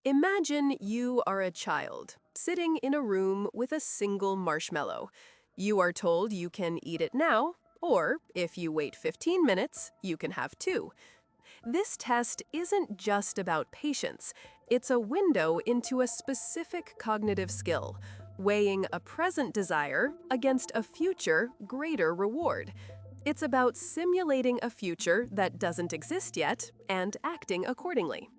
Imagine you are a child, sitting in a room with a single marshmallow. You are told you can eat it now, or if you wait 15 minutes, you can have two. This test isn't just about patience, it's a window into a specific cognitive skill, weighing a present desire against a future greater reward. It's about simulating a future that doesn't exist yet and acting accordingly.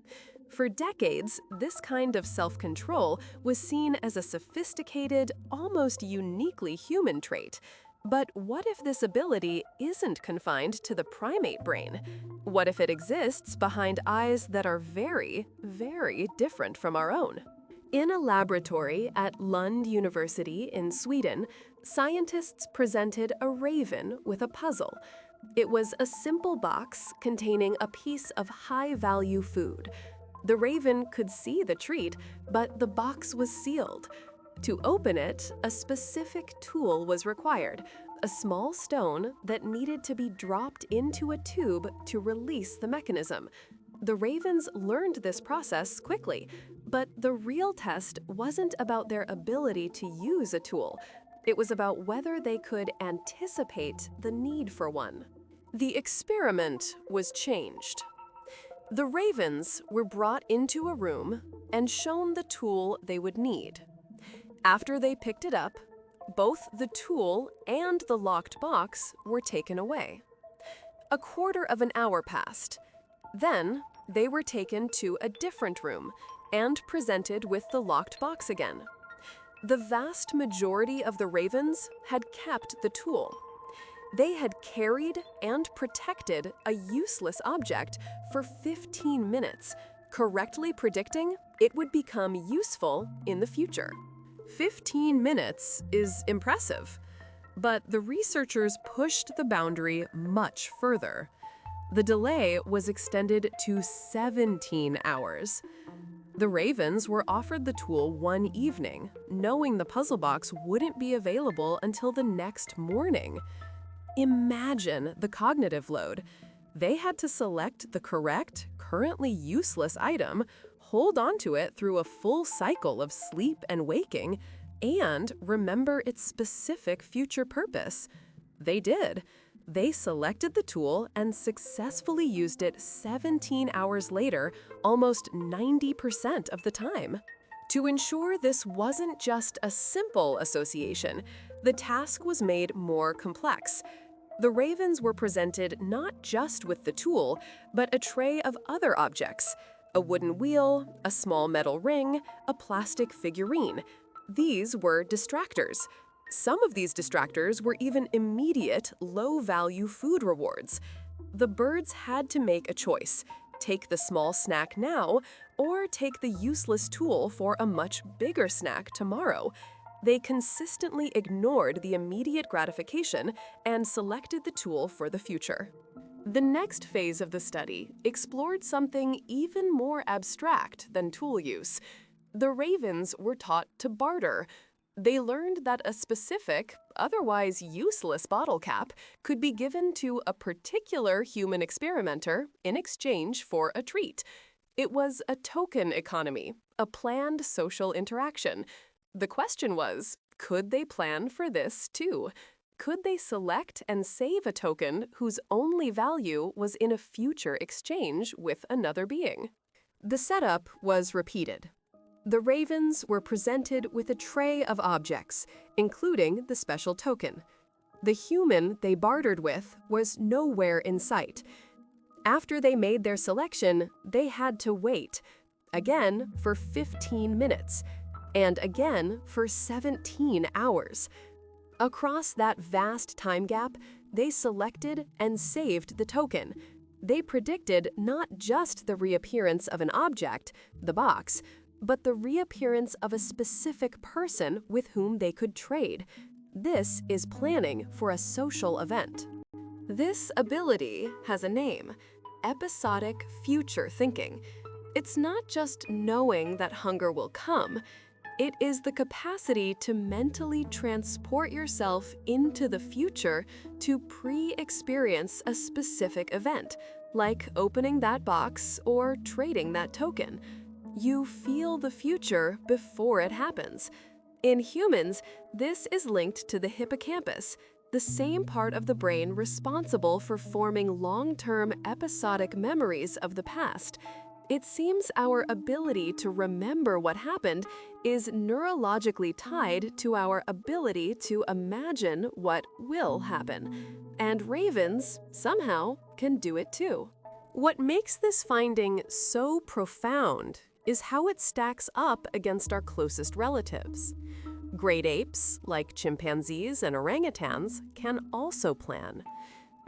For decades, this kind of self-control was seen as a sophisticated, almost uniquely human trait. But what if this ability isn't confined to the primate brain? What if it exists behind eyes that are very, very different from our own? In a laboratory at Lund University in Sweden, scientists presented a raven with a puzzle. It was a simple box containing a piece of high-value food. The raven could see the treat, but the box was sealed. To open it, a specific tool was required, a small stone that needed to be dropped into a tube to release the mechanism. The ravens learned this process quickly, but the real test wasn't about their ability to use a tool. It was about whether they could anticipate the need for one. The experiment was changed. The ravens were brought into a room and shown the tool they would need. After they picked it up, both the tool and the locked box were taken away. A quarter of an hour passed. Then, they were taken to a different room and presented with the locked box again. The vast majority of the ravens had kept the tool. They had carried and protected a useless object for 15 minutes, correctly predicting it would become useful in the future. 15 minutes is impressive, but the researchers pushed the boundary much further. The delay was extended to 17 hours. The ravens were offered the tool one evening, knowing the puzzle box wouldn't be available until the next morning. Imagine the cognitive load. They had to select the correct, currently useless item, hold onto it through a full cycle of sleep and waking, and remember its specific future purpose. They did. They selected the tool and successfully used it 17 hours later, almost 90% of the time. To ensure this wasn't just a simple association, the task was made more complex. The ravens were presented not just with the tool, but a tray of other objects: a wooden wheel, a small metal ring, a plastic figurine. These were distractors. Some of these distractors were even immediate, low-value food rewards. The birds had to make a choice: take the small snack now, or take the useless tool for a much bigger snack tomorrow. They consistently ignored the immediate gratification and selected the tool for the future. The next phase of the study explored something even more abstract than tool use. The ravens were taught to barter. They learned that a specific, otherwise useless bottle cap could be given to a particular human experimenter in exchange for a treat. It was a token economy, a planned social interaction. The question was, could they plan for this too? Could they select and save a token whose only value was in a future exchange with another being? The setup was repeated. The ravens were presented with a tray of objects, including the special token. The human they bartered with was nowhere in sight. After they made their selection, they had to wait, again for 15 minutes, and again for 17 hours. Across that vast time gap, they selected and saved the token. They predicted not just the reappearance of an object, the box, but the reappearance of a specific person with whom they could trade. This is planning for a social event. This ability has a name: episodic future thinking. It's not just knowing that hunger will come. It is the capacity to mentally transport yourself into the future to pre-experience a specific event, like opening that box or trading that token. You feel the future before it happens. In humans, this is linked to the hippocampus, the same part of the brain responsible for forming long-term episodic memories of the past. It seems our ability to remember what happened is neurologically tied to our ability to imagine what will happen. And ravens, somehow, can do it too. What makes this finding so profound is how it stacks up against our closest relatives. Great apes, like chimpanzees and orangutans, can also plan.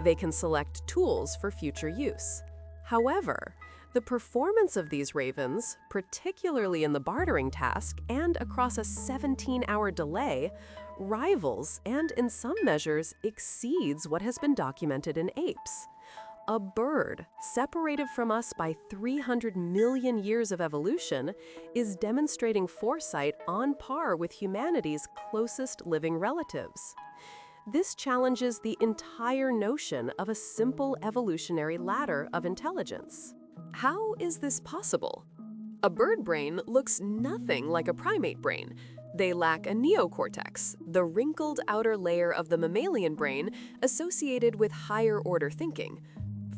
They can select tools for future use. However, the performance of these ravens, particularly in the bartering task and across a 17-hour delay, rivals and in some measures exceeds what has been documented in apes. A bird, separated from us by 300 million years of evolution, is demonstrating foresight on par with humanity's closest living relatives. This challenges the entire notion of a simple evolutionary ladder of intelligence. How is this possible? A bird brain looks nothing like a primate brain. They lack a neocortex, the wrinkled outer layer of the mammalian brain associated with higher-order thinking.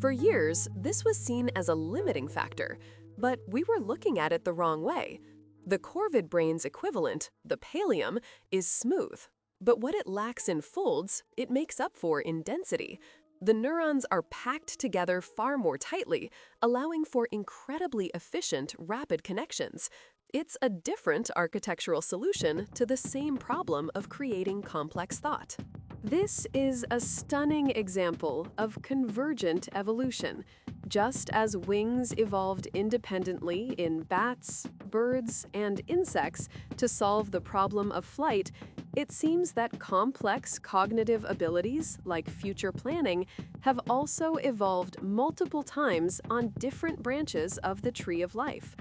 For years, this was seen as a limiting factor, but we were looking at it the wrong way. The corvid brain's equivalent, the pallium, is smooth, but what it lacks in folds, it makes up for in density. The neurons are packed together far more tightly, allowing for incredibly efficient, rapid connections. It's a different architectural solution to the same problem of creating complex thought. This is a stunning example of convergent evolution. Just as wings evolved independently in bats, birds, and insects to solve the problem of flight, it seems that complex cognitive abilities, like future planning, have also evolved multiple times on different branches of the tree of life.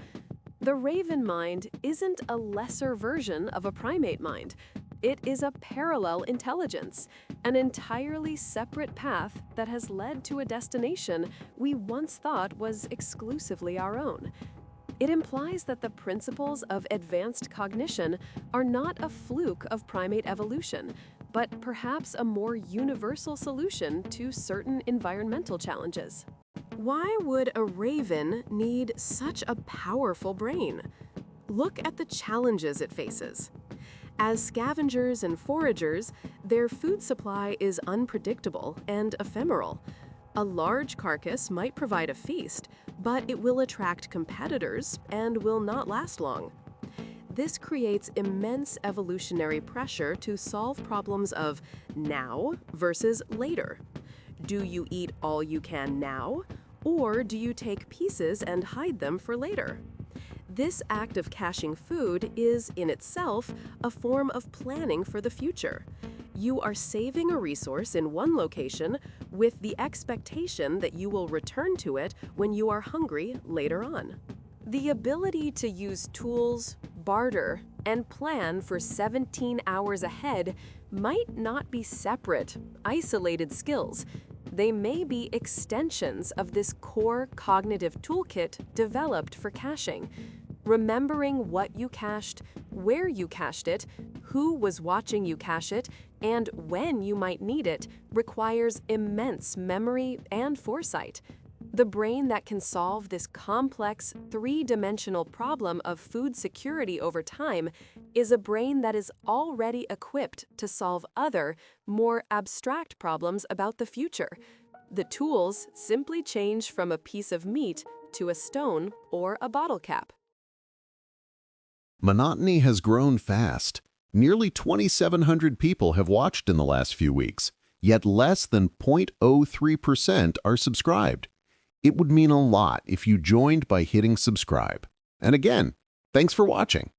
The raven mind isn't a lesser version of a primate mind. It is a parallel intelligence, an entirely separate path that has led to a destination we once thought was exclusively our own. It implies that the principles of advanced cognition are not a fluke of primate evolution, but perhaps a more universal solution to certain environmental challenges. Why would a raven need such a powerful brain? Look at the challenges it faces. As scavengers and foragers, their food supply is unpredictable and ephemeral. A large carcass might provide a feast, but it will attract competitors and will not last long. This creates immense evolutionary pressure to solve problems of now versus later. Do you eat all you can now, or do you take pieces and hide them for later? This act of caching food is, in itself, a form of planning for the future. You are saving a resource in one location with the expectation that you will return to it when you are hungry later on. The ability to use tools, barter, and plan for 17 hours ahead might not be separate, isolated skills. They may be extensions of this core cognitive toolkit developed for caching. Remembering what you cached, where you cached it, who was watching you cache it, and when you might need it requires immense memory and foresight. The brain that can solve this complex, three-dimensional problem of food security over time is a brain that is already equipped to solve other, more abstract problems about the future. The tools simply change from a piece of meat to a stone or a bottle cap. Monotony has grown fast. Nearly 2,700 people have watched in the last few weeks, yet less than 0.03% are subscribed. It would mean a lot if you joined by hitting subscribe. And again, thanks for watching.